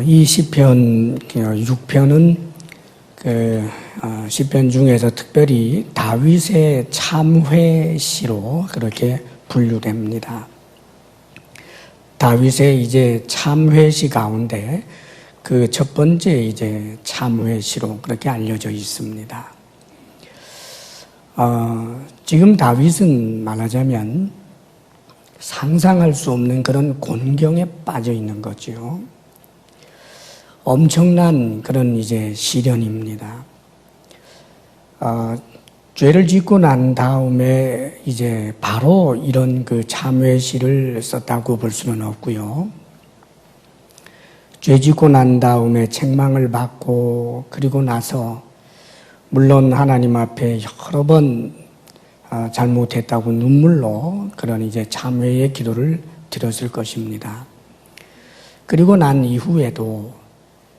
이 시편 6편은 시편 중에서 특별히 다윗의 참회시로 그렇게 분류됩니다. 다윗의 이제 참회시 가운데 그 첫 번째 이제 참회시로 그렇게 알려져 있습니다. 지금 다윗은 말하자면 상상할 수 없는 그런 곤경에 빠져 있는 거죠. 엄청난 그런 이제 시련입니다. 죄를 짓고 난 다음에 이제 바로 이런 그 참회시를 썼다고 볼 수는 없고요. 죄 짓고 난 다음에 책망을 받고 그리고 나서 물론 하나님 앞에 여러 번 잘못했다고 눈물로 그런 이제 참회의 기도를 드렸을 것입니다. 그리고 난 이후에도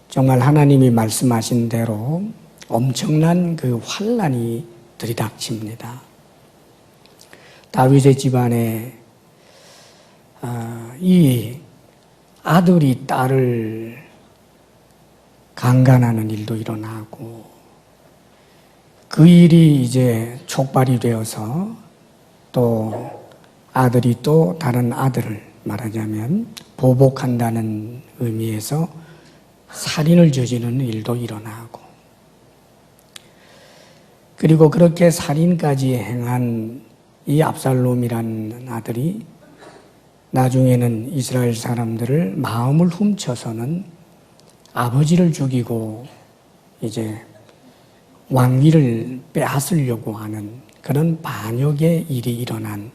정말 하나님이 말씀하신 대로 엄청난 그 환난이 들이닥칩니다. 다윗의 집안에 이 아들이 딸을 강간하는 일도 일어나고 그 일이 이제 촉발이 되어서 또 아들이 또 다른 아들을 말하자면 보복한다는 의미에서 살인을 저지르는 일도 일어나고 그리고 그렇게 살인까지 행한 이 압살롬이라는 아들이 나중에는 이스라엘 사람들을 마음을 훔쳐서는 아버지를 죽이고 이제 왕위를 빼앗으려고 하는 그런 반역의 일이 일어난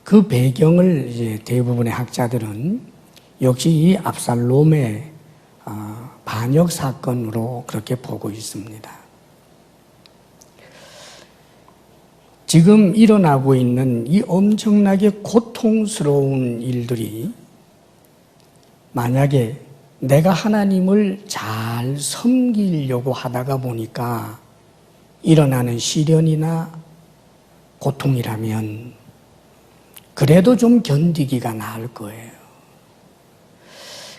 그 배경을 이제 대부분의 학자들은 역시 이 압살롬의 반역 사건으로 그렇게 보고 있습니다. 지금 일어나고 있는 이 엄청나게 고통스러운 일들이 만약에 내가 하나님을 잘 섬기려고 하다가 보니까 일어나는 시련이나 고통이라면 그래도 좀 견디기가 나을 거예요.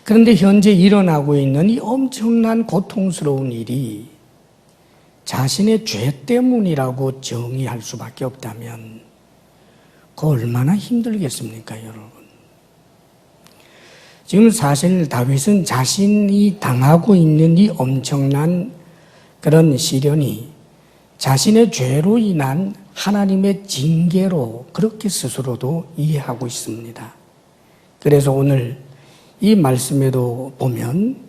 그런데 현재 일어나고 있는 이 엄청난 고통스러운 일이 자신의 죄 때문이라고 정의할 수밖에 없다면 그거 얼마나 힘들겠습니까, 여러분? 지금 사실 다윗은 자신이 당하고 있는 이 엄청난 그런 시련이 자신의 죄로 인한 하나님의 징계로 그렇게 스스로도 이해하고 있습니다. 그래서 오늘 이 말씀에도 보면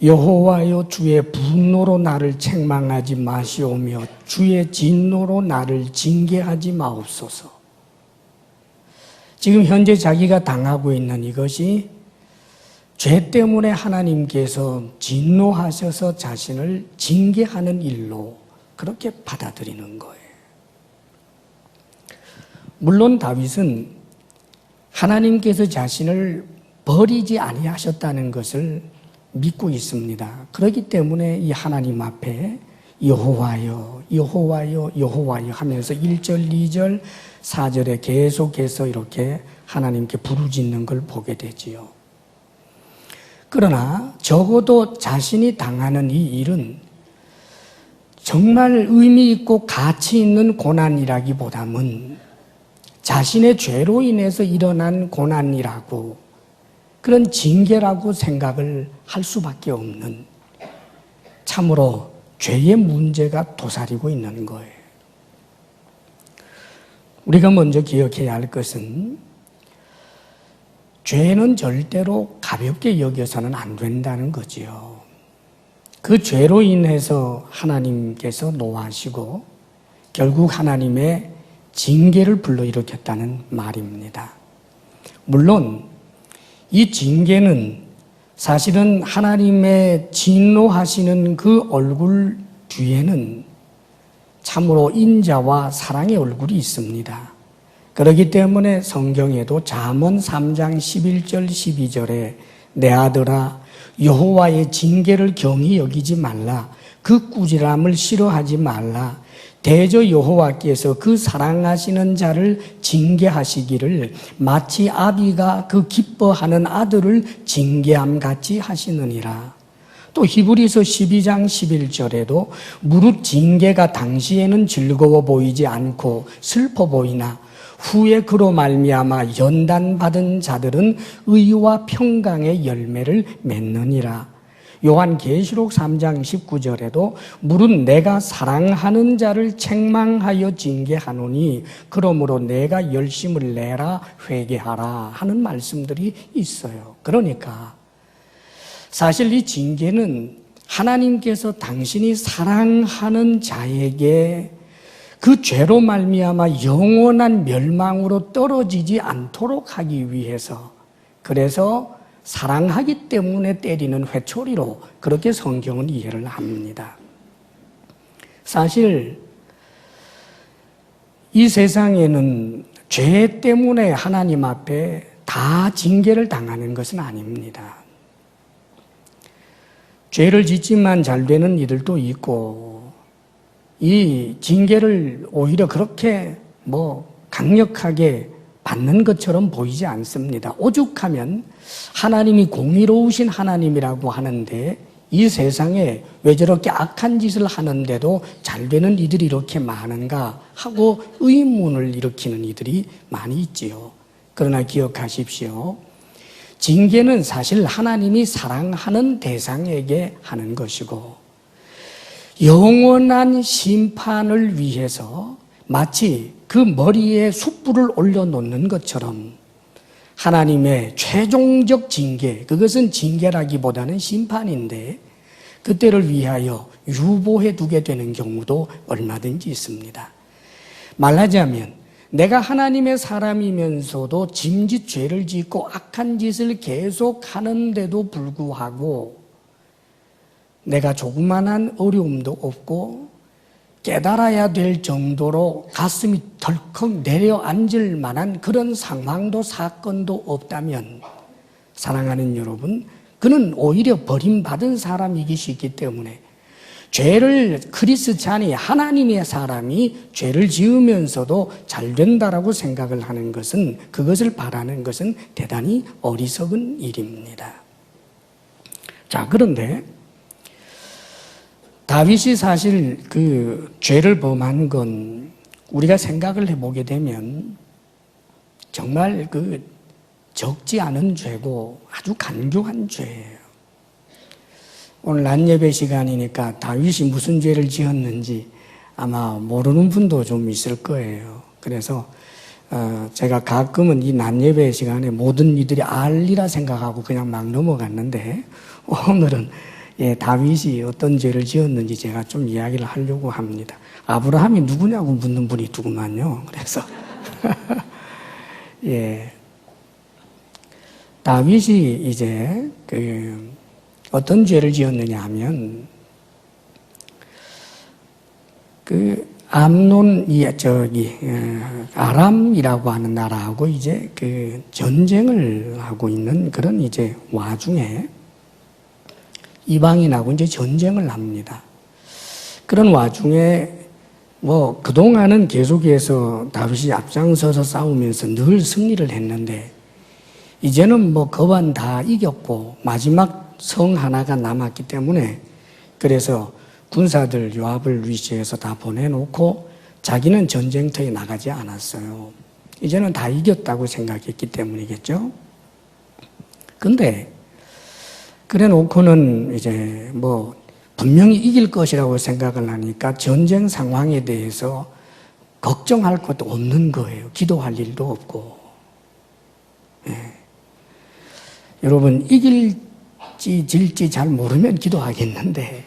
여호와여 주의 분노로 나를 책망하지 마시오며 주의 진노로 나를 징계하지 마옵소서. 지금 현재 자기가 당하고 있는 이것이 죄 때문에 하나님께서 진노하셔서 자신을 징계하는 일로 그렇게 받아들이는 거예요. 물론 다윗은 하나님께서 자신을 버리지 아니하셨다는 것을 믿고 있습니다. 그렇기 때문에 이 하나님 앞에 여호와여, 여호와여, 여호와여 하면서 1절, 2절, 4절에 계속해서 이렇게 하나님께 부르짖는 걸 보게 되지요. 그러나 적어도 자신이 당하는 이 일은 정말 의미 있고 가치 있는 고난이라기보다는 자신의 죄로 인해서 일어난 고난이라고 그런 징계라고 생각을 할 수밖에 없는 참으로 죄의 문제가 도사리고 있는 거예요. 우리가 먼저 기억해야 할 것은 죄는 절대로 가볍게 여겨서는 안 된다는 거지요. 그 죄로 인해서 하나님께서 노하시고 결국 하나님의 징계를 불러일으켰다는 말입니다. 물론 이 징계는 사실은 하나님의 진노하시는 그 얼굴 뒤에는 참으로 인자와 사랑의 얼굴이 있습니다. 그렇기 때문에 성경에도 잠언 3장 11절 12절에 내 아들아 여호와의 징계를 경히 여기지 말라 그 꾸지람을 싫어하지 말라 대저 여호와께서 그 사랑하시는 자를 징계하시기를 마치 아비가 그 기뻐하는 아들을 징계함 같이 하시느니라. 또 히브리서 12장 11절에도 무릇 징계가 당시에는 즐거워 보이지 않고 슬퍼 보이나 후에 그로 말미암아 연단받은 자들은 의와 평강의 열매를 맺느니라. 요한계시록 3장 19절에도 무릇 내가 사랑하는 자를 책망하여 징계하노니 그러므로 내가 열심을 내라 회개하라 하는 말씀들이 있어요. 그러니까 사실 이 징계는 하나님께서 당신이 사랑하는 자에게 그 죄로 말미암아 영원한 멸망으로 떨어지지 않도록 하기 위해서, 그래서 사랑하기 때문에 때리는 회초리로 그렇게 성경은 이해를 합니다. 사실 이 세상에는 죄 때문에 하나님 앞에 다 징계를 당하는 것은 아닙니다. 죄를 짓지만 잘 되는 이들도 있고, 이 징계를 오히려 그렇게 강력하게 받는 것처럼 보이지 않습니다. 오죽하면 하나님이 공의로우신 하나님이라고 하는데 이 세상에 왜 저렇게 악한 짓을 하는데도 잘 되는 이들이 이렇게 많은가 하고 의문을 일으키는 이들이 많이 있지요. 그러나 기억하십시오. 징계는 사실 하나님이 사랑하는 대상에게 하는 것이고, 영원한 심판을 위해서 마치 그 머리에 숯불을 올려놓는 것처럼 하나님의 최종적 징계, 그것은 징계라기보다는 심판인데 그때를 위하여 유보해 두게 되는 경우도 얼마든지 있습니다. 말하자면 내가 하나님의 사람이면서도 짐짓 죄를 짓고 악한 짓을 계속 하는데도 불구하고 내가 조그만한 어려움도 없고 깨달아야 될 정도로 가슴이 덜컥 내려앉을 만한 그런 상황도 사건도 없다면, 사랑하는 여러분, 그는 오히려 버림받은 사람이기 쉽기 때문에 죄를 크리스찬이, 하나님의 사람이 죄를 지으면서도 잘 된다라고 생각을 하는 것은, 그것을 바라는 것은 대단히 어리석은 일입니다. 자, 그런데 다윗이 사실 그 죄를 범한 건 우리가 생각을 해보게 되면 정말 그 적지 않은 죄고 아주 간교한 죄예요. 오늘 낮 예배 시간이니까 다윗이 무슨 죄를 지었는지 아마 모르는 분도 좀 있을 거예요. 그래서 제가 가끔은 이 낮 예배 시간에 모든 이들이 알리라 생각하고 그냥 막 넘어갔는데, 오늘은 다윗이 어떤 죄를 지었는지 제가 좀 이야기를 하려고 합니다. 아브라함이 누구냐고 묻는 분이 누구만요. 그래서 다윗이 이제 어떤 죄를 지었느냐 하면 아람이라고 하는 나라하고 이제 전쟁을 하고 있는 그런 이제 와중에 이방인하고 이제 전쟁을 합니다. 그런 와중에 그동안은 계속해서 다윗이 앞장서서 싸우면서 늘 승리를 했는데, 이제는 거반 다 이겼고 마지막 성 하나가 남았기 때문에, 그래서 군사들 요압을 위시해서 다 보내놓고 자기는 전쟁터에 나가지 않았어요. 이제는 다 이겼다고 생각했기 때문이겠죠. 근데 그래 놓고는 이제 분명히 이길 것이라고 생각을 하니까 전쟁 상황에 대해서 걱정할 것도 없는 거예요. 기도할 일도 없고. 여러분, 이길지 질지 잘 모르면 기도하겠는데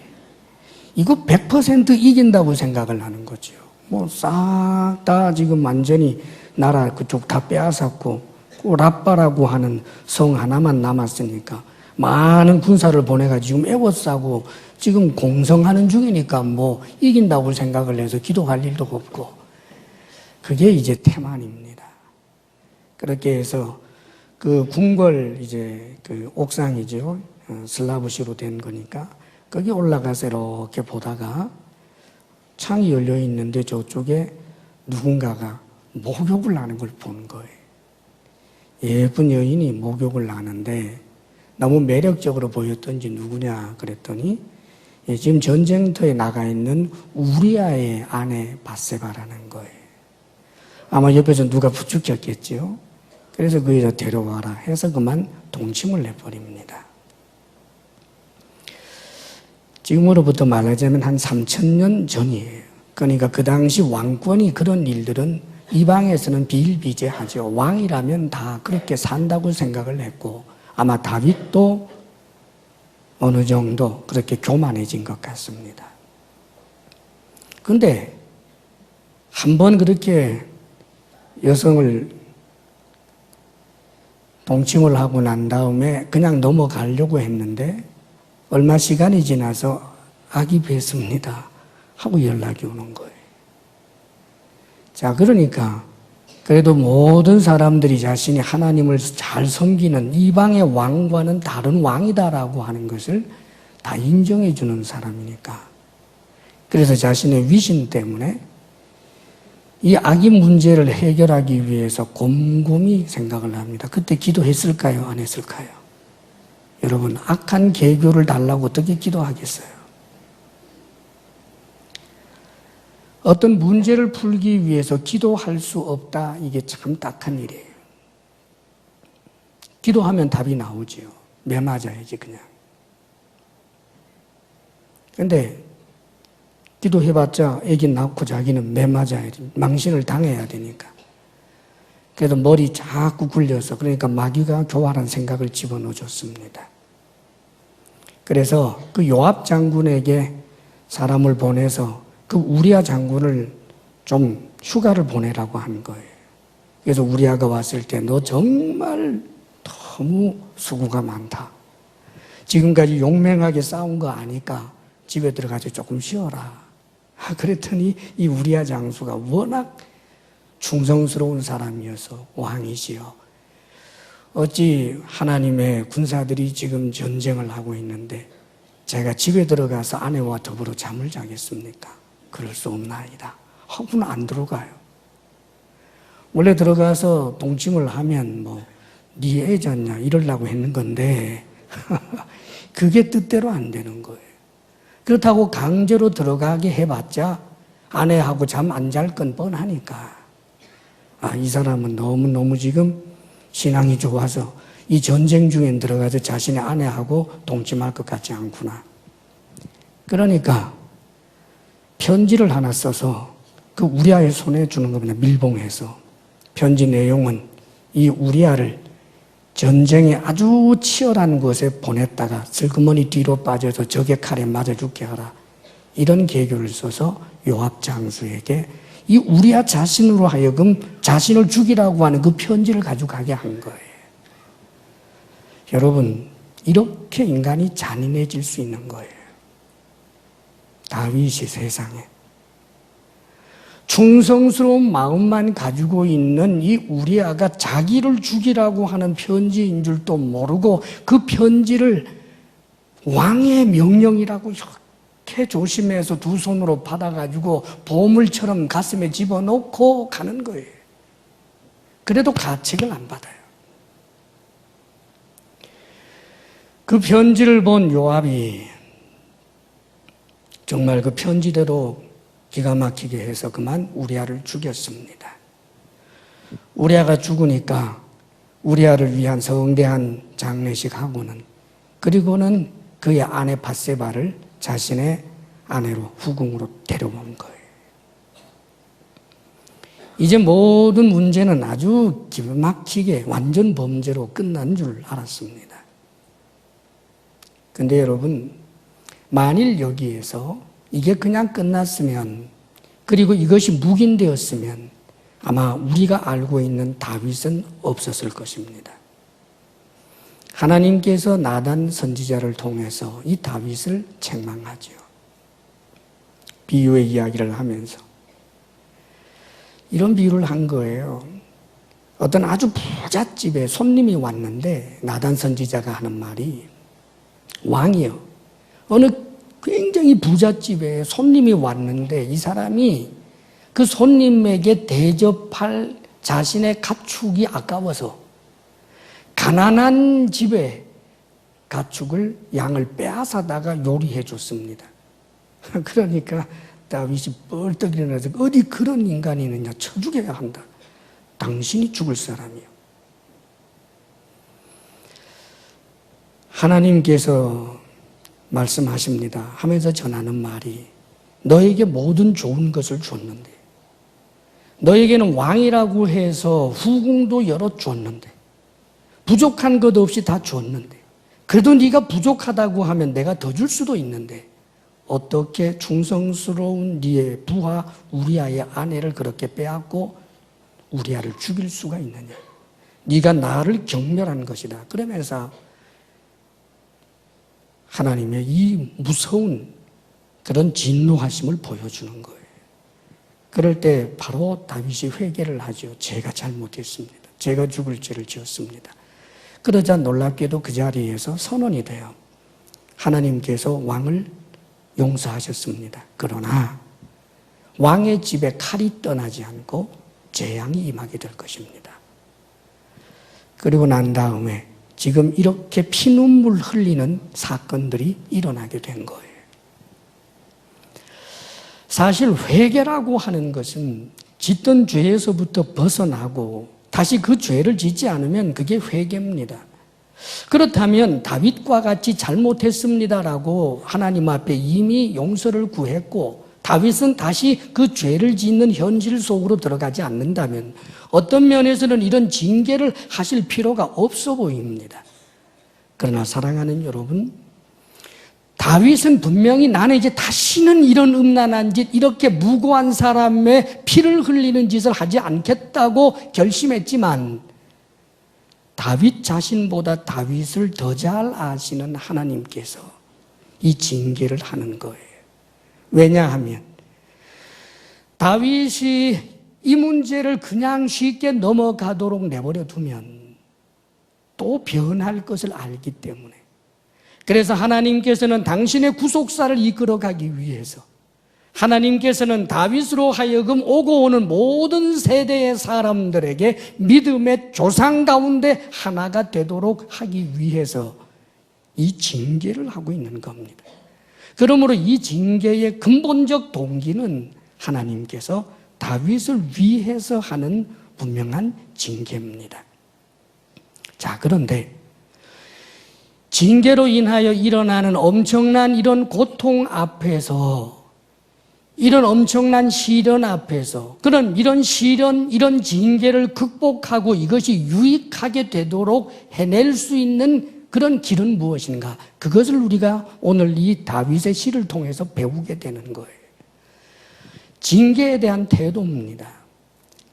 이거 100% 이긴다고 생각을 하는 거죠. 싹 다 지금 완전히 나라 그쪽 다 빼앗았고 라빠라고 하는 성 하나만 남았으니까 많은 군사를 보내가지고 지금 에워싸고 지금 공성하는 중이니까 이긴다고 생각을 해서 기도할 일도 없고, 그게 이제 태만입니다. 그렇게 해서 그 궁궐 이제 옥상이죠. 슬라브시로 된 거니까 거기 올라가서 이렇게 보다가 창이 열려 있는데 저쪽에 누군가가 목욕을 하는 걸 보는 거예요. 예쁜 여인이 목욕을 하는데 너무 매력적으로 보였던지 누구냐 그랬더니 지금 전쟁터에 나가 있는 우리아의 아내 밧세바라는 거예요. 아마 옆에서 누가 부추겼겠죠. 그래서 그 여자 데려와라 해서 그만 동침을 해버립니다. 지금으로부터 말하자면 한 3000년 전이에요. 그러니까 그 당시 왕권이 그런 일들은 이방에서는 비일비재하죠. 왕이라면 다 그렇게 산다고 생각을 했고 아마 다윗도 어느 정도 그렇게 교만해진 것 같습니다. 그런데 한번 그렇게 여성을 동침을 하고 난 다음에 그냥 넘어가려고 했는데 얼마 시간이 지나서 아기 뱄습니다 하고 연락이 오는 거예요. 자, 그러니까 그래도 모든 사람들이 자신이 하나님을 잘 섬기는 이방의 왕과는 다른 왕이다라고 하는 것을 다 인정해 주는 사람이니까. 그래서 자신의 위신 때문에 이 악의 문제를 해결하기 위해서 곰곰이 생각을 합니다. 그때 기도했을까요? 안 했을까요? 여러분, 악한 계교를 달라고 어떻게 기도하겠어요? 어떤 문제를 풀기 위해서 기도할 수 없다. 이게 참 딱한 일이에요. 기도하면 답이 나오지요. 매 맞아야지 그냥. 근데 기도해봤자 애기 낳고 자기는 매 맞아야지. 망신을 당해야 되니까. 그래서 머리 자꾸 굴려서 그러니까 마귀가 교활한 생각을 집어넣어줬습니다. 그래서 그 요압 장군에게 사람을 보내서 그 우리아 장군을 좀 휴가를 보내라고 한 거예요. 그래서 우리아가 왔을 때 너 정말 너무 수고가 많다. 지금까지 용맹하게 싸운 거 아니까 집에 들어가서 조금 쉬어라. 그랬더니 이 우리아 장수가 워낙 충성스러운 사람이어서 왕이시여. 어찌 하나님의 군사들이 지금 전쟁을 하고 있는데 제가 집에 들어가서 아내와 더불어 잠을 자겠습니까? 그럴 수 없나이다. 하고는 안 들어가요. 원래 들어가서 동침을 하면 네 애 잤냐 이러려고 했는 건데 그게 뜻대로 안 되는 거예요. 그렇다고 강제로 들어가게 해봤자 아내하고 잠 안 잘 건 뻔하니까 이 사람은 너무너무 지금 신앙이 좋아서 이 전쟁 중엔 들어가서 자신의 아내하고 동침할 것 같지 않구나. 그러니까 편지를 하나 써서 그 우리아의 손에 주는 겁니다. 밀봉해서. 편지 내용은 이 우리아를 전쟁이 아주 치열한 곳에 보냈다가 슬그머니 뒤로 빠져서 적의 칼에 맞아 죽게 하라. 이런 계교를 써서 요압 장수에게 이 우리아 자신으로 하여금 자신을 죽이라고 하는 그 편지를 가져가게 한 거예요. 여러분, 이렇게 인간이 잔인해질 수 있는 거예요. 다윗이 세상에 충성스러운 마음만 가지고 있는 이 우리아가 자기를 죽이라고 하는 편지인 줄도 모르고 그 편지를 왕의 명령이라고 이렇게 조심해서 두 손으로 받아가지고 보물처럼 가슴에 집어넣고 가는 거예요. 그래도 가책을 안 받아요. 그 편지를 본 요압이 정말 그 편지대로 기가 막히게 해서 그만 우리아를 죽였습니다. 우리아가 죽으니까 우리아를 위한 성대한 장례식 하고는 그리고는 그의 아내 밧세바를 자신의 아내로 후궁으로 데려온 거예요. 이제 모든 문제는 아주 기가 막히게 완전 범죄로 끝난 줄 알았습니다. 근데 여러분, 만일 여기에서 이게 그냥 끝났으면 그리고 이것이 묵인되었으면 아마 우리가 알고 있는 다윗은 없었을 것입니다. 하나님께서 나단 선지자를 통해서 이 다윗을 책망하죠. 비유의 이야기를 하면서 이런 비유를 한 거예요. 어떤 아주 부잣집에 손님이 왔는데 나단 선지자가 하는 말이 왕이여, 어느 굉장히 부잣집에 손님이 왔는데 이 사람이 그 손님에게 대접할 자신의 가축이 아까워서 가난한 집에 가축을 양을 빼앗아다가 요리해 줬습니다. 그러니까 다윗이 뻘떡 일어나서 어디 그런 인간이 있느냐, 쳐 죽여야 한다. 당신이 죽을 사람이요. 하나님께서 말씀하십니다. 하면서 전하는 말이 너에게 모든 좋은 것을 줬는데, 너에게는 왕이라고 해서 후궁도 여러 줬는데, 부족한 것 없이 다 줬는데, 그래도 네가 부족하다고 하면 내가 더 줄 수도 있는데 어떻게 충성스러운 네의 부하 우리아의 아내를 그렇게 빼앗고 우리아를 죽일 수가 있느냐. 네가 나를 경멸한 것이다. 그러면서 하나님의 이 무서운 그런 진노하심을 보여주는 거예요. 그럴 때 바로 다윗이 회개를 하죠. 제가 잘못했습니다. 제가 죽을 죄를 지었습니다. 그러자 놀랍게도 그 자리에서 선언이 돼요. 하나님께서 왕을 용서하셨습니다. 그러나 왕의 집에 칼이 떠나지 않고 재앙이 임하게 될 것입니다. 그리고 난 다음에 지금 이렇게 피눈물 흘리는 사건들이 일어나게 된 거예요. 사실 회개라고 하는 것은 짓던 죄에서부터 벗어나고 다시 그 죄를 짓지 않으면 그게 회개입니다. 그렇다면 다윗과 같이 잘못했습니다라고 하나님 앞에 이미 용서를 구했고 다윗은 다시 그 죄를 짓는 현실 속으로 들어가지 않는다면 어떤 면에서는 이런 징계를 하실 필요가 없어 보입니다. 그러나 사랑하는 여러분, 다윗은 분명히 나는 이제 다시는 이런 음란한 짓, 이렇게 무고한 사람의 피를 흘리는 짓을 하지 않겠다고 결심했지만 다윗 자신보다 다윗을 더 잘 아시는 하나님께서 이 징계를 하는 거예요. 왜냐하면 다윗이 이 문제를 그냥 쉽게 넘어가도록 내버려 두면 또 변할 것을 알기 때문에, 그래서 하나님께서는 당신의 구속사를 이끌어가기 위해서 하나님께서는 다윗으로 하여금 오고 오는 모든 세대의 사람들에게 믿음의 조상 가운데 하나가 되도록 하기 위해서 이 징계를 하고 있는 겁니다. 그러므로 이 징계의 근본적 동기는 하나님께서 다윗을 위해서 하는 분명한 징계입니다. 자, 그런데 징계로 인하여 일어나는 엄청난 이런 고통 앞에서, 이런 엄청난 시련 앞에서, 이런 시련, 이런 징계를 극복하고 이것이 유익하게 되도록 해낼 수 있는 그런 길은 무엇인가? 그것을 우리가 오늘 이 다윗의 시를 통해서 배우게 되는 거예요. 징계에 대한 태도입니다.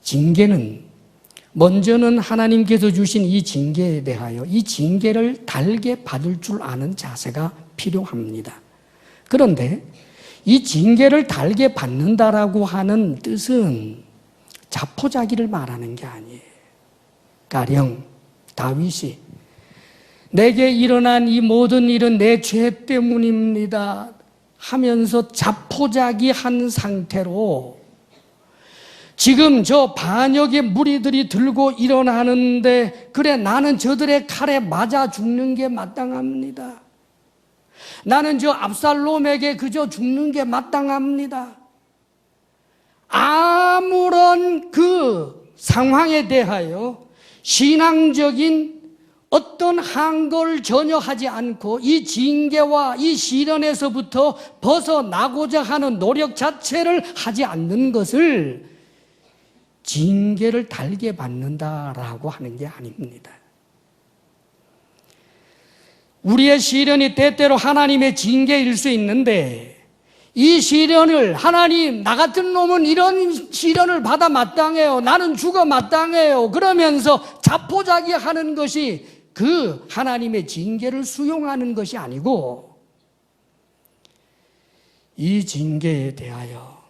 징계는 먼저는 하나님께서 주신 이 징계에 대하여 이 징계를 달게 받을 줄 아는 자세가 필요합니다. 그런데 이 징계를 달게 받는다라고 하는 뜻은 자포자기를 말하는 게 아니에요. 가령 다윗이 내게 일어난 이 모든 일은 내 죄 때문입니다 하면서 자포자기한 상태로 지금 저 반역의 무리들이 들고 일어나는데 그래 나는 저들의 칼에 맞아 죽는 게 마땅합니다. 나는 저 압살롬에게 그저 죽는 게 마땅합니다. 아무런 그 상황에 대하여 신앙적인 어떤 항거를 전혀 하지 않고 이 징계와 이 시련에서부터 벗어나고자 하는 노력 자체를 하지 않는 것을 징계를 달게 받는다라고 하는 게 아닙니다. 우리의 시련이 때때로 하나님의 징계일 수 있는데 이 시련을 하나님, 나 같은 놈은 이런 시련을 받아 마땅해요. 나는 죽어 마땅해요. 그러면서 자포자기하는 것이 그 하나님의 징계를 수용하는 것이 아니고 이 징계에 대하여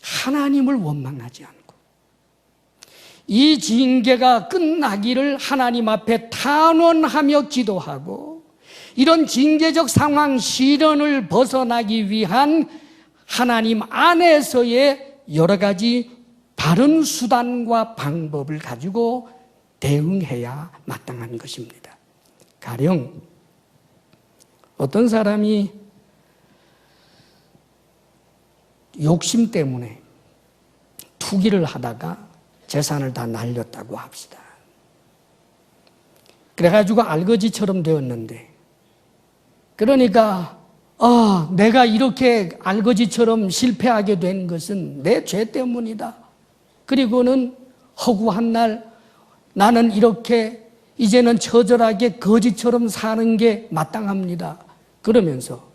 하나님을 원망하지 않고 이 징계가 끝나기를 하나님 앞에 탄원하며 기도하고 이런 징계적 상황 시련을 벗어나기 위한 하나님 안에서의 여러 가지 바른 수단과 방법을 가지고 대응해야 마땅한 것입니다. 가령 어떤 사람이 욕심 때문에 투기를 하다가 재산을 다 날렸다고 합시다. 그래가지고 알거지처럼 되었는데, 그러니까 내가 이렇게 알거지처럼 실패하게 된 것은 내 죄 때문이다. 그리고는 허구한 날 나는 이렇게 이제는 처절하게 거지처럼 사는 게 마땅합니다. 그러면서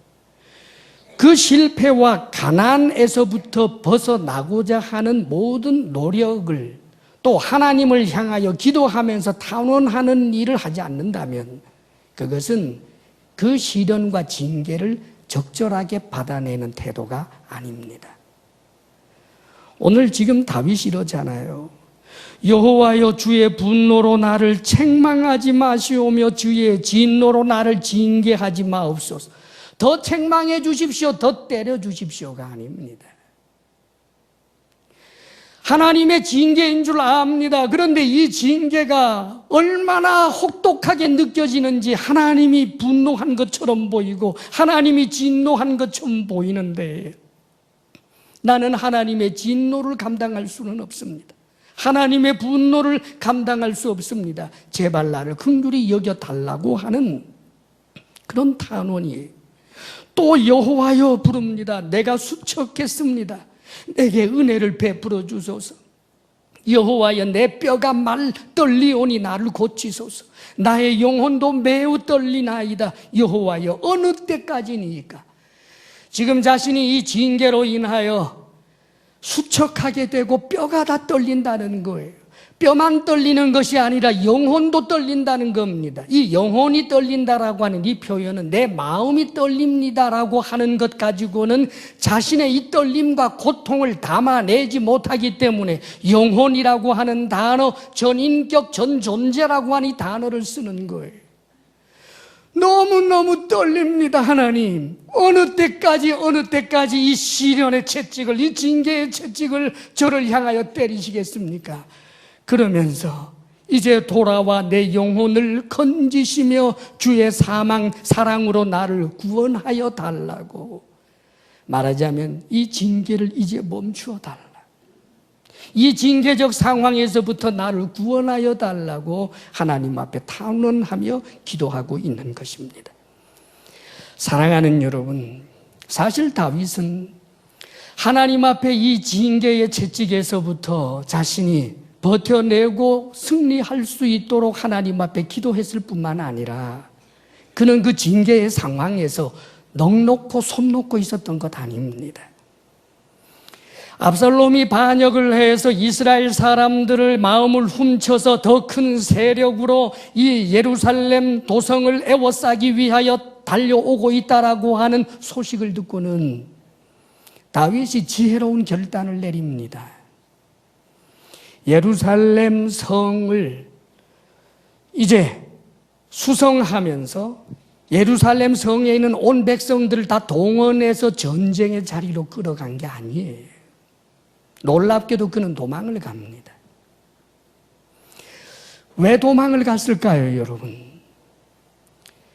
그 실패와 가난에서부터 벗어나고자 하는 모든 노력을 또 하나님을 향하여 기도하면서 탄원하는 일을 하지 않는다면 그것은 그 시련과 징계를 적절하게 받아내는 태도가 아닙니다. 오늘 지금 다윗이 이러잖아요. 여호와여, 주의 분노로 나를 책망하지 마시오며 주의 진노로 나를 징계하지 마옵소서. 더 책망해 주십시오, 더 때려 주십시오가 아닙니다. 하나님의 징계인 줄 압니다. 그런데 이 징계가 얼마나 혹독하게 느껴지는지 하나님이 분노한 것처럼 보이고 하나님이 진노한 것처럼 보이는데 나는 하나님의 진노를 감당할 수는 없습니다. 하나님의 분노를 감당할 수 없습니다. 제발 나를 긍휼히 여겨달라고 하는 그런 탄원이에요. 또 여호와여 부릅니다. 내가 수척했습니다. 내게 은혜를 베풀어 주소서. 여호와여, 내 뼈가 말 떨리오니 나를 고치소서. 나의 영혼도 매우 떨리나이다. 여호와여, 어느 때까지니까? 지금 자신이 이 징계로 인하여 수척하게 되고 뼈가 다 떨린다는 거예요. 뼈만 떨리는 것이 아니라 영혼도 떨린다는 겁니다. 이 영혼이 떨린다라고 하는 이 표현은 내 마음이 떨립니다라고 하는 것 가지고는 자신의 이 떨림과 고통을 담아내지 못하기 때문에 영혼이라고 하는 단어, 전인격, 전존재라고 하는 이 단어를 쓰는 거예요. 너무너무 떨립니다. 하나님, 어느 때까지 이 시련의 채찍을, 이 징계의 채찍을 저를 향하여 때리시겠습니까? 그러면서 이제 돌아와 내 영혼을 건지시며 주의 사랑으로 나를 구원하여 달라고. 말하자면 이 징계를 이제 멈추어 달라. 이 징계적 상황에서부터 나를 구원하여 달라고 하나님 앞에 탄원하며 기도하고 있는 것입니다. 사랑하는 여러분, 사실 다윗은 하나님 앞에 이 징계의 채찍에서부터 자신이 버텨내고 승리할 수 있도록 하나님 앞에 기도했을 뿐만 아니라 그는 그 징계의 상황에서 넋놓고 손 놓고 있었던 것 아닙니다. 압살롬이 반역을 해서 이스라엘 사람들을 마음을 훔쳐서 더 큰 세력으로 이 예루살렘 도성을 에워싸기 위하여 달려오고 있다라고 하는 소식을 듣고는 다윗이 지혜로운 결단을 내립니다. 예루살렘 성을 이제 수성하면서 예루살렘 성에 있는 온 백성들을 다 동원해서 전쟁의 자리로 끌어간 게 아니에요. 놀랍게도 그는 도망을 갑니다. 왜 도망을 갔을까요, 여러분?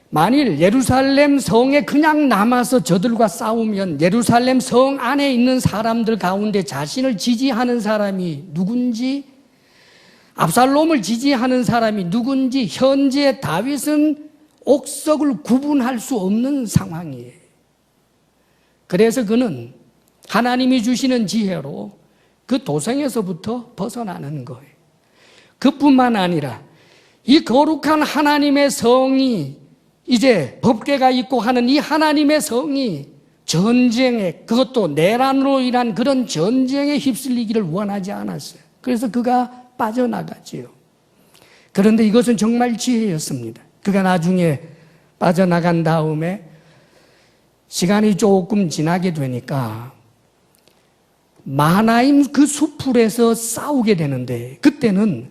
만일 예루살렘 성에 그냥 남아서 저들과 싸우면 예루살렘 성 안에 있는 사람들 가운데 자신을 지지하는 사람이 누군지, 압살롬을 지지하는 사람이 누군지 현재 다윗은 옥석을 구분할 수 없는 상황이에요. 그래서 그는 하나님이 주시는 지혜로 그 도성에서부터 벗어나는 거예요. 그뿐만 아니라 이 거룩한 하나님의 성이 이제 법궤가 있고 하는 이 하나님의 성이 전쟁에, 그것도 내란으로 인한 그런 전쟁에 휩쓸리기를 원하지 않았어요. 그래서 그가 빠져나가지요. 그런데 이것은 정말 지혜였습니다. 그가 나중에 빠져나간 다음에 시간이 조금 지나게 되니까 마하나임 그 수풀에서 싸우게 되는데 그때는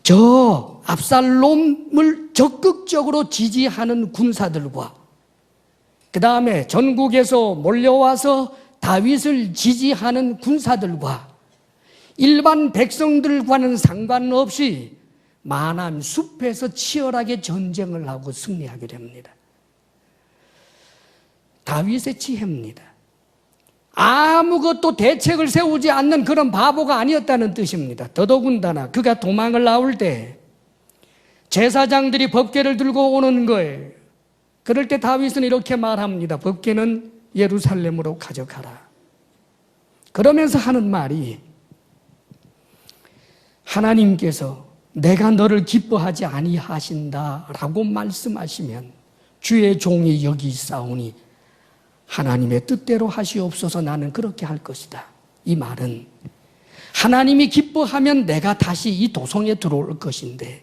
저 압살롬을 적극적으로 지지하는 군사들과 그 다음에 전국에서 몰려와서 다윗을 지지하는 군사들과 일반 백성들과는 상관없이 만한 숲에서 치열하게 전쟁을 하고 승리하게 됩니다. 다윗의 지혜입니다. 아무것도 대책을 세우지 않는 그런 바보가 아니었다는 뜻입니다. 더더군다나 그가 도망을 나올 때 제사장들이 법궤를 들고 오는 거예요. 그럴 때 다윗은 이렇게 말합니다. 법궤는 예루살렘으로 가져가라. 그러면서 하는 말이, 하나님께서 내가 너를 기뻐하지 아니하신다라고 말씀하시면 주의 종이 여기 있사오니 하나님의 뜻대로 하시옵소서, 나는 그렇게 할 것이다. 이 말은 하나님이 기뻐하면 내가 다시 이 도성에 들어올 것인데,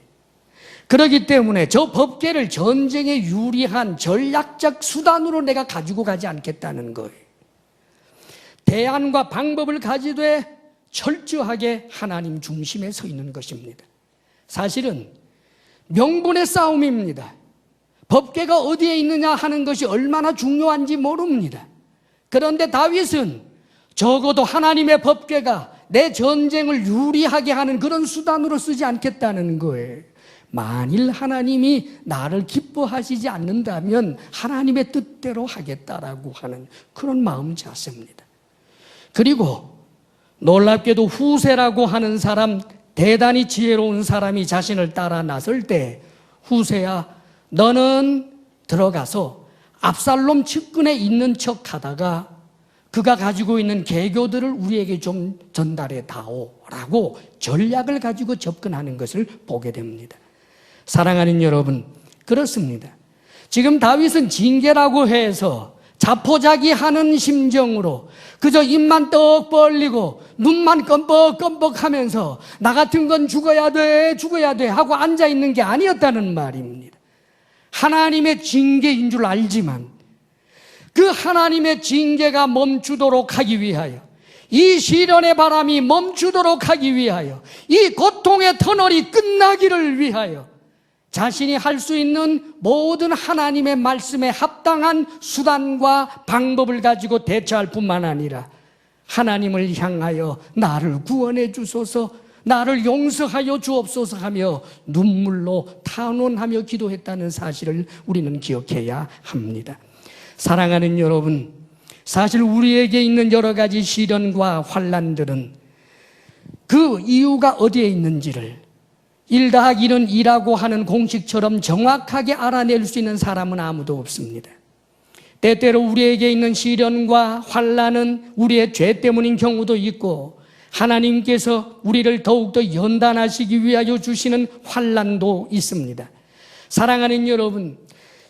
그렇기 때문에 저 법궤를 전쟁에 유리한 전략적 수단으로 내가 가지고 가지 않겠다는 거예요. 대안과 방법을 가지되 철저하게 하나님 중심에 서 있는 것입니다. 사실은 명분의 싸움입니다. 법궤가 어디에 있느냐 하는 것이 얼마나 중요한지 모릅니다. 그런데 다윗은 적어도 하나님의 법궤가 내 전쟁을 유리하게 하는 그런 수단으로 쓰지 않겠다는 거예요. 만일 하나님이 나를 기뻐하시지 않는다면 하나님의 뜻대로 하겠다라고 하는 그런 마음 자세입니다. 그리고 놀랍게도 후세라고 하는 사람, 대단히 지혜로운 사람이 자신을 따라 나설 때, 후세야 너는 들어가서 압살롬 측근에 있는 척 하다가 그가 가지고 있는 계교들을 우리에게 좀 전달해 다오라고 전략을 가지고 접근하는 것을 보게 됩니다. 사랑하는 여러분, 그렇습니다. 지금 다윗은 징계라고 해서 자포자기하는 심정으로 그저 입만 떡 벌리고 눈만 껌뻑껌뻑하면서 나 같은 건 죽어야 돼 하고 앉아있는 게 아니었다는 말입니다. 하나님의 징계인 줄 알지만 그 하나님의 징계가 멈추도록 하기 위하여, 이 시련의 바람이 멈추도록 하기 위하여, 이 고통의 터널이 끝나기를 위하여 자신이 할 수 있는 모든 하나님의 말씀에 합당한 수단과 방법을 가지고 대처할 뿐만 아니라 하나님을 향하여 나를 구원해 주소서, 나를 용서하여 주옵소서 하며 눈물로 탄원하며 기도했다는 사실을 우리는 기억해야 합니다. 사랑하는 여러분, 사실 우리에게 있는 여러 가지 시련과 환난들은 그 이유가 어디에 있는지를 1 더하기 1은 2라고 하는 공식처럼 정확하게 알아낼 수 있는 사람은 아무도 없습니다. 때때로 우리에게 있는 시련과 환난은 우리의 죄 때문인 경우도 있고, 하나님께서 우리를 더욱더 연단하시기 위하여 주시는 환난도 있습니다. 사랑하는 여러분,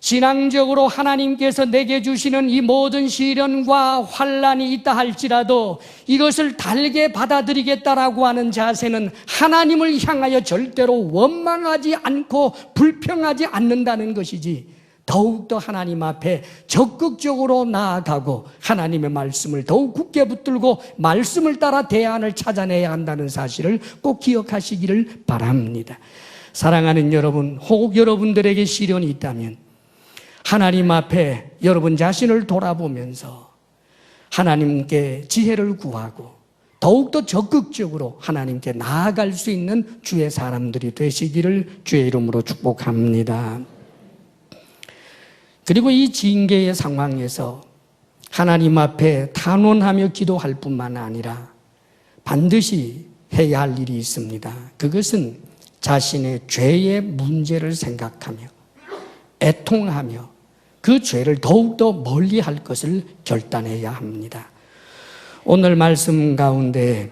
신앙적으로 하나님께서 내게 주시는 이 모든 시련과 환난이 있다 할지라도 이것을 달게 받아들이겠다라고 하는 자세는 하나님을 향하여 절대로 원망하지 않고 불평하지 않는다는 것이지, 더욱더 하나님 앞에 적극적으로 나아가고 하나님의 말씀을 더욱 굳게 붙들고 말씀을 따라 대안을 찾아내야 한다는 사실을 꼭 기억하시기를 바랍니다. 사랑하는 여러분, 혹 여러분들에게 시련이 있다면 하나님 앞에 여러분 자신을 돌아보면서 하나님께 지혜를 구하고 더욱더 적극적으로 하나님께 나아갈 수 있는 주의 사람들이 되시기를 주의 이름으로 축복합니다. 그리고 이 징계의 상황에서 하나님 앞에 탄원하며 기도할 뿐만 아니라 반드시 해야 할 일이 있습니다. 그것은 자신의 죄의 문제를 생각하며 애통하며 그 죄를 더욱더 멀리 할 것을 결단해야 합니다. 오늘 말씀 가운데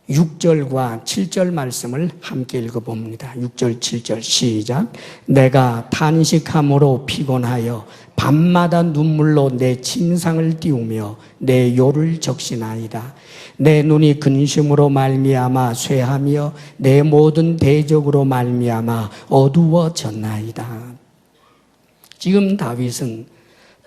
6절과 7절 말씀을 함께 읽어봅니다. 6절, 7절 시작. 내가 탄식함으로 피곤하여 밤마다 눈물로 내 침상을 띄우며 내 요를 적시나이다. 내 눈이 근심으로 말미암아 쇠하며 내 모든 대적으로 말미암아 어두워졌나이다. 지금 다윗은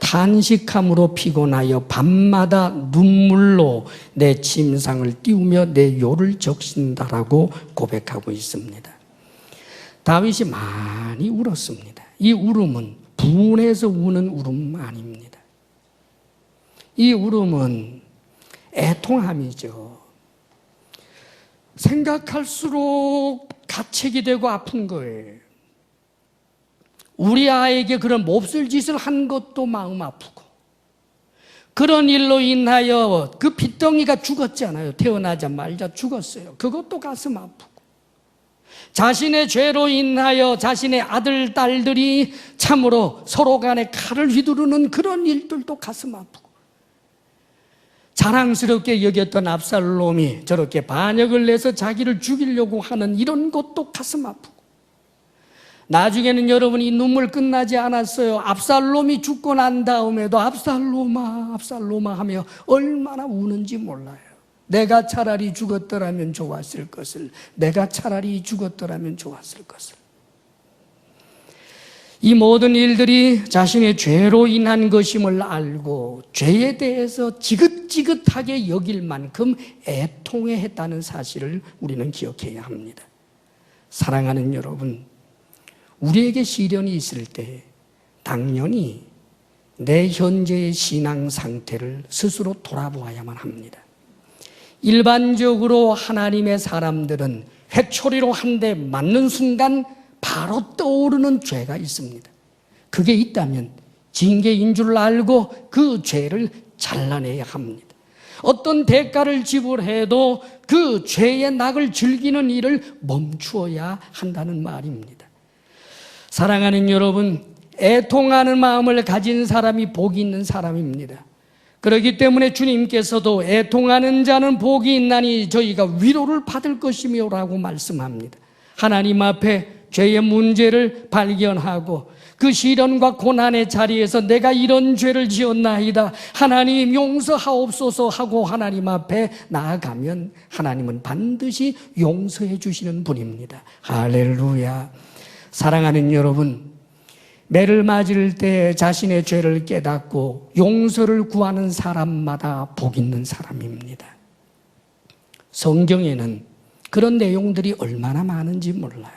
탄식함으로 피곤하여 밤마다 눈물로 내 침상을 띄우며 내 요를 적신다라고 고백하고 있습니다. 다윗이 많이 울었습니다. 이 울음은 분해서 우는 울음 아닙니다. 이 울음은 애통함이죠. 생각할수록 가책이 되고 아픈 거예요. 우리 아이에게 그런 몹쓸 짓을 한 것도 마음 아프고, 그런 일로 인하여 그 빚덩이가 죽었잖아요. 태어나자마자 죽었어요. 그것도 가슴 아프고, 자신의 죄로 인하여 자신의 아들, 딸들이 참으로 서로 간에 칼을 휘두르는 그런 일들도 가슴 아프고, 자랑스럽게 여겼던 압살롬이 저렇게 반역을 내서 자기를 죽이려고 하는 이런 것도 가슴 아프고, 나중에는 여러분 이 눈물 끝나지 않았어요. 압살롬이 죽고 난 다음에도 압살롬아 압살롬아 하며 얼마나 우는지 몰라요. 내가 차라리 죽었더라면 좋았을 것을, 내가 차라리 죽었더라면 좋았을 것을. 이 모든 일들이 자신의 죄로 인한 것임을 알고 죄에 대해서 지긋지긋하게 여길 만큼 애통해했다는 사실을 우리는 기억해야 합니다. 사랑하는 여러분, 우리에게 시련이 있을 때 당연히 내 현재의 신앙 상태를 스스로 돌아보아야만 합니다. 일반적으로 하나님의 사람들은 회초리로 한 대 맞는 순간 바로 떠오르는 죄가 있습니다. 그게 있다면 징계인 줄 알고 그 죄를 잘라내야 합니다. 어떤 대가를 지불해도 그 죄의 낙을 즐기는 일을 멈추어야 한다는 말입니다. 사랑하는 여러분, 애통하는 마음을 가진 사람이 복이 있는 사람입니다. 그렇기 때문에 주님께서도 애통하는 자는 복이 있나니 저희가 위로를 받을 것이며 라고 말씀합니다. 하나님 앞에 죄의 문제를 발견하고 그 시련과 고난의 자리에서 내가 이런 죄를 지었나이다, 하나님 용서하옵소서 하고 하나님 앞에 나아가면 하나님은 반드시 용서해 주시는 분입니다. 할렐루야. 사랑하는 여러분, 매를 맞을 때 자신의 죄를 깨닫고 용서를 구하는 사람마다 복 있는 사람입니다. 성경에는 그런 내용들이 얼마나 많은지 몰라요.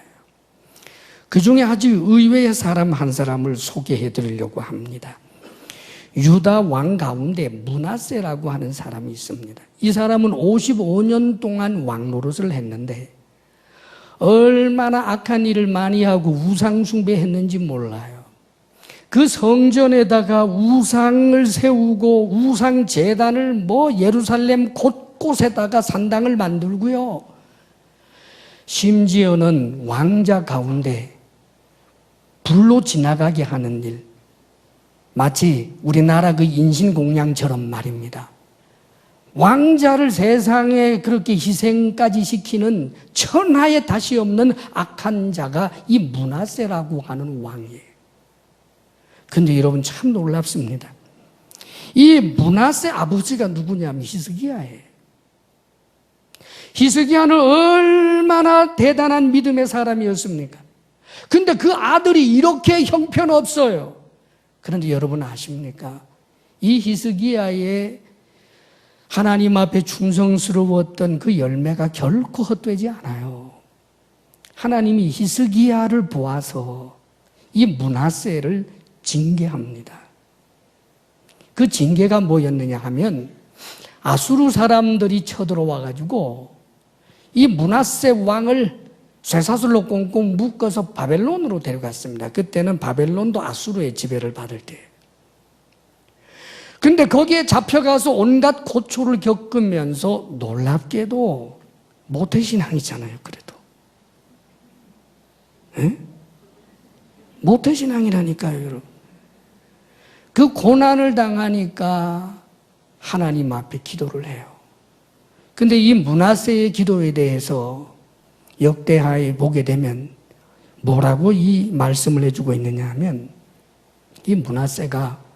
그 중에 아주 의외의 사람 한 사람을 소개해 드리려고 합니다. 유다 왕 가운데 므낫세라고 하는 사람이 있습니다. 이 사람은 55년 동안 왕 노릇을 했는데 얼마나 악한 일을 많이 하고 우상 숭배했는지 몰라요. 그 성전에다가 우상을 세우고 우상 제단을 예루살렘 곳곳에다가 산당을 만들고요. 심지어는 왕자 가운데 불로 지나가게 하는 일, 마치 우리나라 그 인신공양처럼 말입니다. 왕자를 세상에 그렇게 희생까지 시키는 천하에 다시 없는 악한 자가 이 므낫세라고 하는 왕이에요. 근데 여러분 참 놀랍습니다. 이 므낫세 아버지가 누구냐면 히스기야예요. 히스기야는 얼마나 대단한 믿음의 사람이었습니까? 근데 그 아들이 이렇게 형편없어요. 그런데 여러분 아십니까? 이 히스기야의 하나님 앞에 충성스러웠던 그 열매가 결코 헛되지 않아요. 하나님이 히스기야를 보아서 이 므낫세를 징계합니다. 그 징계가 뭐였느냐 하면 아수르 사람들이 쳐들어와 가지고 이 므낫세 왕을 쇠사슬로 꽁꽁 묶어서 바벨론으로 데려갔습니다. 그때는 바벨론도 아수르의 지배를 받을 때예요. 근데 거기에 잡혀가서 온갖 고초를 겪으면서 놀랍게도 모태신앙이잖아요. 그래도 모태신앙이라니까요, 여러분. 그 고난을 당하니까 하나님 앞에 기도를 해요. 근데 이 므낫세의 기도에 대해서 역대하에 보게 되면 뭐라고 이 말씀을 해주고 있느냐 하면, 이 므낫세가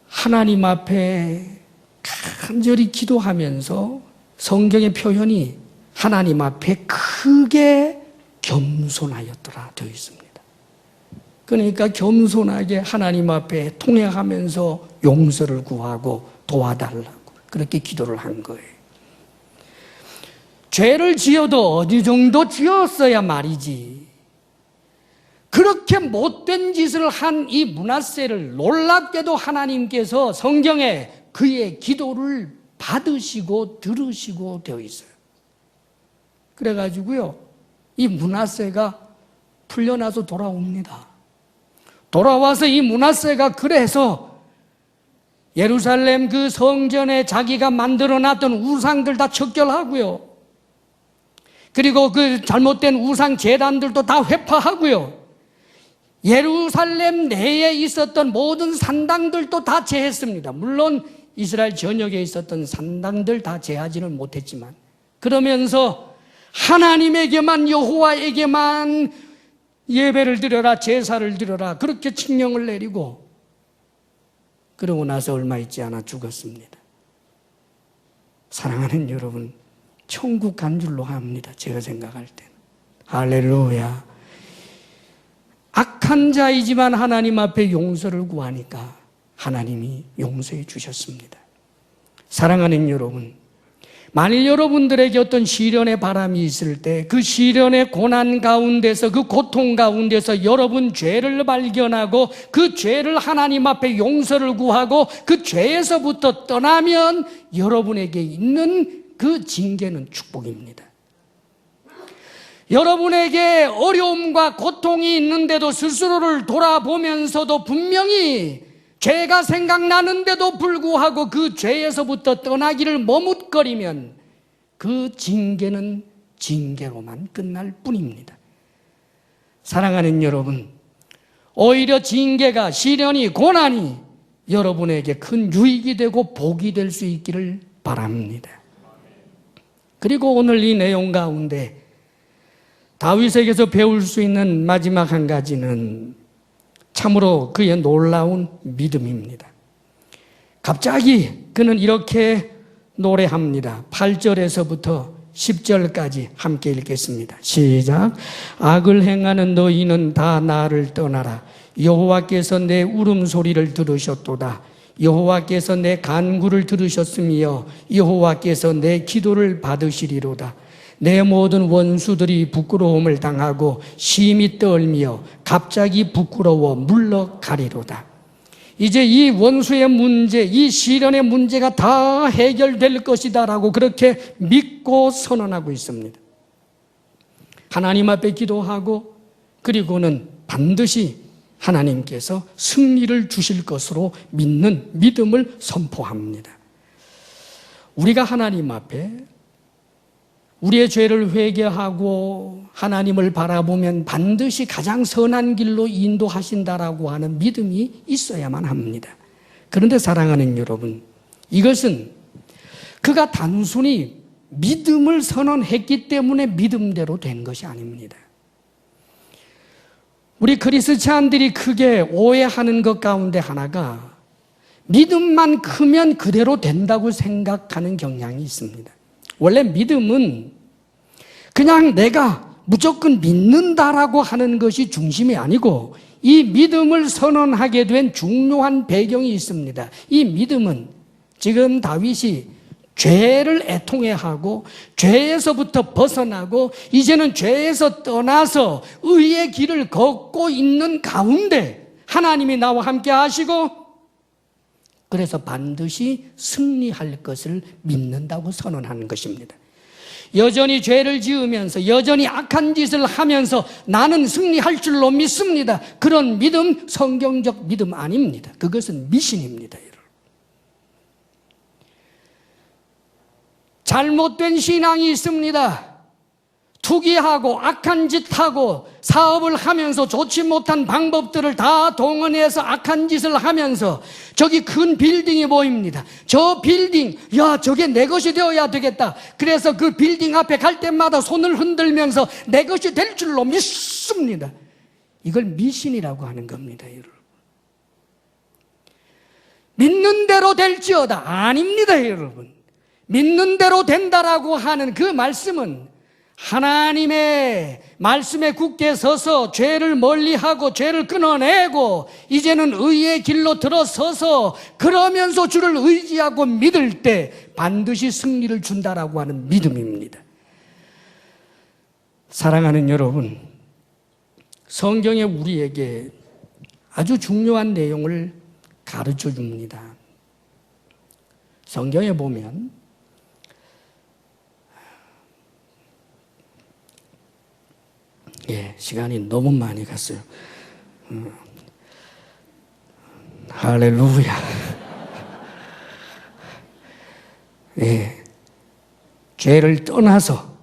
하나님 앞에 간절히 기도하면서 성경의 표현이 하나님 앞에 크게 겸손하였더라 되어 있습니다. 그러니까 겸손하게 하나님 앞에 통행하면서 용서를 구하고 도와달라고 그렇게 기도를 한 거예요. 죄를 지어도 어느 정도 지었어야 말이지. 그렇게 못된 짓을 한 이 므낫세를 놀랍게도 하나님께서 성경에 그의 기도를 받으시고 들으시고 되어 있어요. 그래가지고요, 이 므낫세가 풀려나서 돌아옵니다. 돌아와서 이 므낫세가 그래서 예루살렘 그 성전에 자기가 만들어놨던 우상들 다 척결하고요. 그리고 그 잘못된 우상 제단들도 다 회파하고요. 예루살렘 내에 있었던 모든 산당들도 다 제했습니다. 물론 이스라엘 전역에 있었던 산당들 다 제하지는 못했지만, 그러면서 하나님에게만, 여호와에게만 예배를 드려라, 제사를 드려라, 그렇게 칙령을 내리고, 그러고 나서 얼마 있지 않아 죽었습니다. 사랑하는 여러분, 천국 간 줄로 합니다. 제가 생각할 때는. 할렐루야. 악한 자이지만 하나님 앞에 용서를 구하니까 하나님이 용서해 주셨습니다. 사랑하는 여러분, 만일 여러분들에게 어떤 시련의 바람이 있을 때 그 시련의 고난 가운데서, 그 고통 가운데서 여러분 죄를 발견하고 그 죄를 하나님 앞에 용서를 구하고 그 죄에서부터 떠나면 여러분에게 있는 그 징계는 축복입니다. 여러분에게 어려움과 고통이 있는데도 스스로를 돌아보면서도 분명히 죄가 생각나는데도 불구하고 그 죄에서부터 떠나기를 머뭇거리면 그 징계는 징계로만 끝날 뿐입니다. 사랑하는 여러분, 오히려 징계가, 시련이, 고난이 여러분에게 큰 유익이 되고 복이 될 수 있기를 바랍니다. 그리고 오늘 이 내용 가운데 다윗에게서 배울 수 있는 마지막 한 가지는 참으로 그의 놀라운 믿음입니다. 갑자기 그는 이렇게 노래합니다. 8절에서부터 10절까지 함께 읽겠습니다. 시작. 악을 행하는 너희는 다 나를 떠나라. 여호와께서 내 울음소리를 들으셨도다. 여호와께서 내 간구를 들으셨으며 여호와께서 내 기도를 받으시리로다. 내 모든 원수들이 부끄러움을 당하고 심히 떨며 갑자기 부끄러워 물러가리로다. 이제 이 원수의 문제, 이 시련의 문제가 다 해결될 것이다라고 그렇게 믿고 선언하고 있습니다. 하나님 앞에 기도하고 그리고는 반드시 하나님께서 승리를 주실 것으로 믿는 믿음을 선포합니다. 우리가 하나님 앞에 우리의 죄를 회개하고 하나님을 바라보면 반드시 가장 선한 길로 인도하신다라고 하는 믿음이 있어야만 합니다. 그런데 사랑하는 여러분, 이것은 그가 단순히 믿음을 선언했기 때문에 믿음대로 된 것이 아닙니다. 우리 크리스찬들이 크게 오해하는 것 가운데 하나가 믿음만 크면 그대로 된다고 생각하는 경향이 있습니다. 원래 믿음은 그냥 내가 무조건 믿는다라고 하는 것이 중심이 아니고 이 믿음을 선언하게 된 중요한 배경이 있습니다. 이 믿음은 지금 다윗이 죄를 애통해하고 죄에서부터 벗어나고 이제는 죄에서 떠나서 의의 길을 걷고 있는 가운데 하나님이 나와 함께 하시고 그래서 반드시 승리할 것을 믿는다고 선언하는 것입니다. 여전히 죄를 지으면서 여전히 악한 짓을 하면서 나는 승리할 줄로 믿습니다. 그런 믿음, 성경적 믿음 아닙니다. 그것은 미신입니다. 잘못된 신앙이 있습니다. 투기하고 악한 짓하고 사업을 하면서 좋지 못한 방법들을 다 동원해서 악한 짓을 하면서 저기 큰 빌딩이 보입니다. 저 빌딩, 야 저게 내 것이 되어야 되겠다. 그래서 그 빌딩 앞에 갈 때마다 손을 흔들면서 내 것이 될 줄로 믿습니다. 이걸 미신이라고 하는 겁니다. 여러분. 믿는 대로 될지어다. 아닙니다. 여러분. 믿는 대로 된다라고 하는 그 말씀은 하나님의 말씀에 굳게 서서 죄를 멀리하고 죄를 끊어내고 이제는 의의 길로 들어서서 그러면서 주를 의지하고 믿을 때 반드시 승리를 준다라고 하는 믿음입니다. 사랑하는 여러분, 성경에 우리에게 아주 중요한 내용을 가르쳐 줍니다. 성경에 보면 시간이 너무 많이 갔어요. 할렐루야. 죄를 떠나서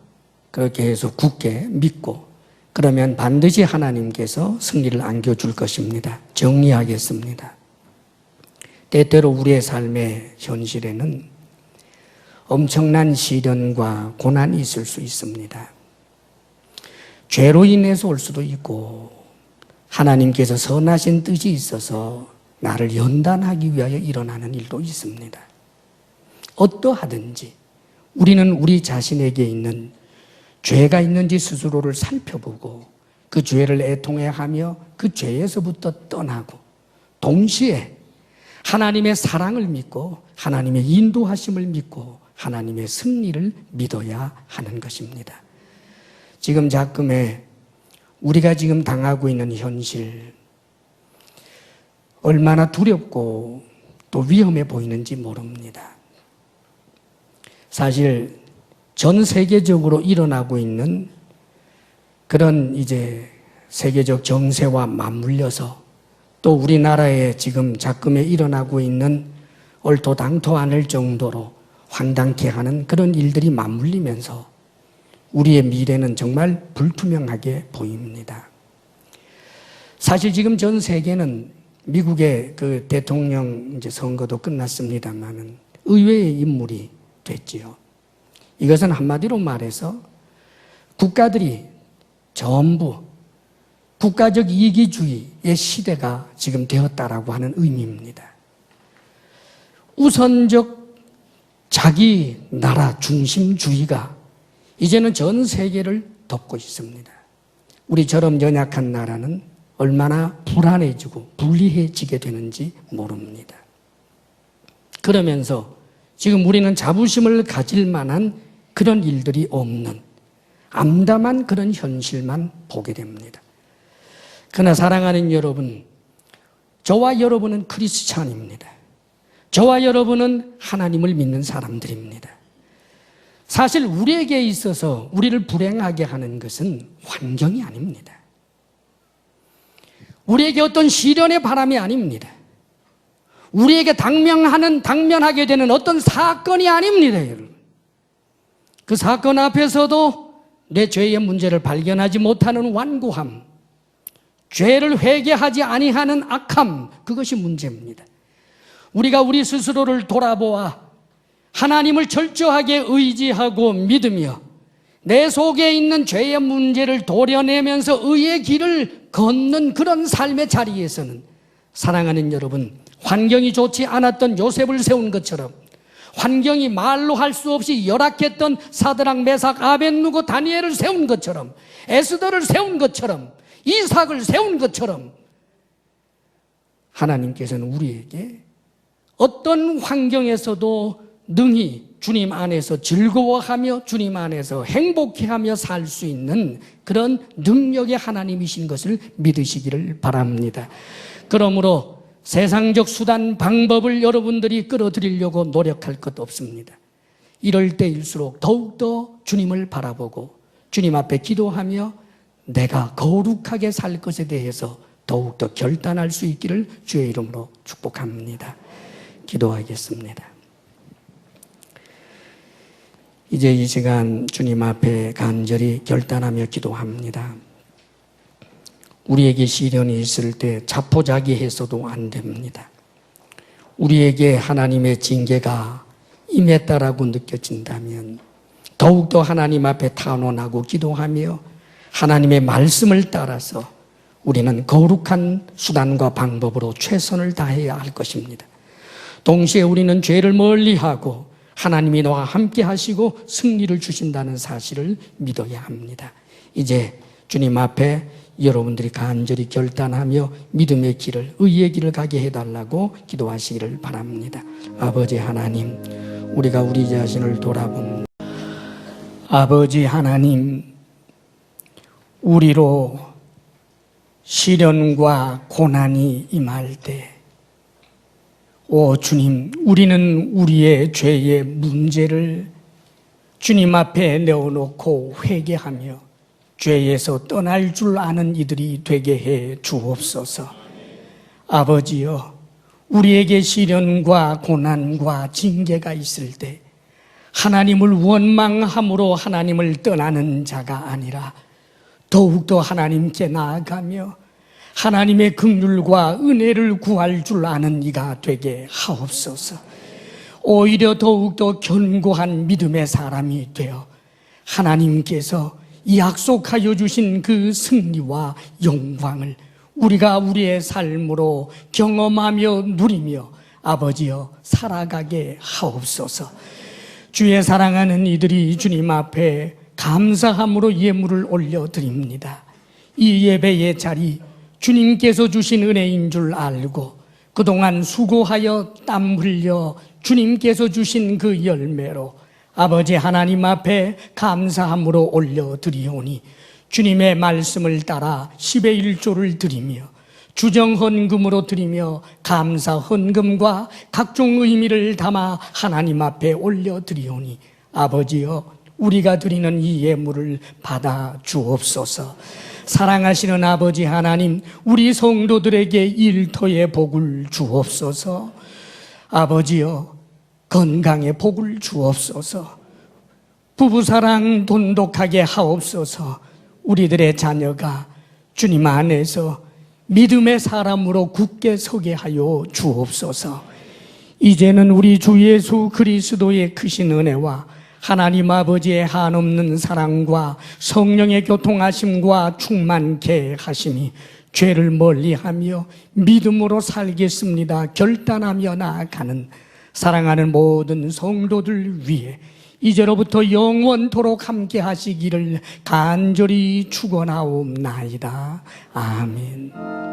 그렇게 해서 굳게 믿고 그러면 반드시 하나님께서 승리를 안겨줄 것입니다. 정리하겠습니다. 때때로 우리의 삶의 현실에는 엄청난 시련과 고난이 있을 수 있습니다. 죄로 인해서 올 수도 있고 하나님께서 선하신 뜻이 있어서 나를 연단하기 위하여 일어나는 일도 있습니다. 어떠하든지 우리는 우리 자신에게 있는 죄가 있는지 스스로를 살펴보고 그 죄를 애통해하며 그 죄에서부터 떠나고 동시에 하나님의 사랑을 믿고 하나님의 인도하심을 믿고 하나님의 승리를 믿어야 하는 것입니다. 지금 작금에 우리가 지금 당하고 있는 현실 얼마나 두렵고 또 위험해 보이는지 모릅니다. 사실 전 세계적으로 일어나고 있는 그런 이제 세계적 정세와 맞물려서 또 우리나라에 지금 작금에 일어나고 있는 얼토당토 않을 정도로 황당케 하는 그런 일들이 맞물리면서 우리의 미래는 정말 불투명하게 보입니다. 사실 지금 전 세계는 미국의 그 대통령 이제 선거도 끝났습니다만은 의외의 인물이 됐지요. 이것은 한마디로 말해서 국가들이 전부 국가적 이기주의의 시대가 지금 되었다라고 하는 의미입니다. 우선적 자기 나라 중심주의가 이제는 전 세계를 덮고 있습니다. 우리처럼 연약한 나라는 얼마나 불안해지고 불리해지게 되는지 모릅니다. 그러면서 지금 우리는 자부심을 가질 만한 그런 일들이 없는 암담한 그런 현실만 보게 됩니다. 그러나 사랑하는 여러분, 저와 여러분은 크리스찬입니다. 저와 여러분은 하나님을 믿는 사람들입니다. 사실 우리에게 있어서 우리를 불행하게 하는 것은 환경이 아닙니다. 우리에게 어떤 시련의 바람이 아닙니다. 우리에게 당면하게 되는 어떤 사건이 아닙니다, 여러분. 그 사건 앞에서도 내 죄의 문제를 발견하지 못하는 완고함, 죄를 회개하지 아니하는 악함, 그것이 문제입니다. 우리가 우리 스스로를 돌아보아 하나님을 철저하게 의지하고 믿으며 내 속에 있는 죄의 문제를 도려내면서 의의 길을 걷는 그런 삶의 자리에서는 사랑하는 여러분, 환경이 좋지 않았던 요셉을 세운 것처럼 환경이 말로 할 수 없이 열악했던 사드락, 메삭, 아벳느고, 다니엘을 세운 것처럼 에스더를 세운 것처럼 이삭을 세운 것처럼 하나님께서는 우리에게 어떤 환경에서도 능히 주님 안에서 즐거워하며 주님 안에서 행복해하며 살 수 있는 그런 능력의 하나님이신 것을 믿으시기를 바랍니다. 그러므로 세상적 수단, 방법을 여러분들이 끌어들이려고 노력할 것 없습니다. 이럴 때일수록 더욱더 주님을 바라보고 주님 앞에 기도하며 내가 거룩하게 살 것에 대해서 더욱더 결단할 수 있기를 주의 이름으로 축복합니다. 기도하겠습니다. 이제 이 시간 주님 앞에 간절히 결단하며 기도합니다. 우리에게 시련이 있을 때 자포자기해서도 안 됩니다. 우리에게 하나님의 징계가 임했다라고 느껴진다면 더욱더 하나님 앞에 탄원하고 기도하며 하나님의 말씀을 따라서 우리는 거룩한 수단과 방법으로 최선을 다해야 할 것입니다. 동시에 우리는 죄를 멀리하고 하나님이 너와 함께 하시고 승리를 주신다는 사실을 믿어야 합니다. 이제 주님 앞에 여러분들이 간절히 결단하며 믿음의 길을, 의의 길을 가게 해달라고 기도하시기를 바랍니다. 아버지 하나님, 우리가 우리 자신을 돌아봅니다. 아버지 하나님, 우리로 시련과 고난이 임할 때, 오 주님, 우리는 우리의 죄의 문제를 주님 앞에 내어놓고 회개하며 죄에서 떠날 줄 아는 이들이 되게 해 주옵소서. 아버지여, 우리에게 시련과 고난과 징계가 있을 때 하나님을 원망함으로 하나님을 떠나는 자가 아니라 더욱더 하나님께 나아가며 하나님의 긍휼과 은혜를 구할 줄 아는 이가 되게 하옵소서. 오히려 더욱더 견고한 믿음의 사람이 되어 하나님께서 약속하여 주신 그 승리와 영광을 우리가 우리의 삶으로 경험하며 누리며 아버지여 살아가게 하옵소서. 주의 사랑하는 이들이 주님 앞에 감사함으로 예물을 올려드립니다. 이 예배의 자리, 주님께서 주신 은혜인 줄 알고 그동안 수고하여 땀 흘려 주님께서 주신 그 열매로 아버지 하나님 앞에 감사함으로 올려드리오니 주님의 말씀을 따라 10의 1조를 드리며 주정헌금으로 드리며 감사 헌금과 각종 의미를 담아 하나님 앞에 올려드리오니 아버지여, 우리가 드리는 이 예물을 받아 주옵소서. 사랑하시는 아버지 하나님, 우리 성도들에게 일터의 복을 주옵소서. 아버지여, 건강의 복을 주옵소서. 부부사랑 돈독하게 하옵소서. 우리들의 자녀가 주님 안에서 믿음의 사람으로 굳게 서게 하여 주옵소서. 이제는 우리 주 예수 그리스도의 크신 은혜와 하나님 아버지의 한없는 사랑과 성령의 교통하심과 충만케 하심이 죄를 멀리하며 믿음으로 살겠습니다 결단하며 나아가는 사랑하는 모든 성도들 위해 이제로부터 영원토록 함께 하시기를 간절히 축원하옵나이다. 아멘.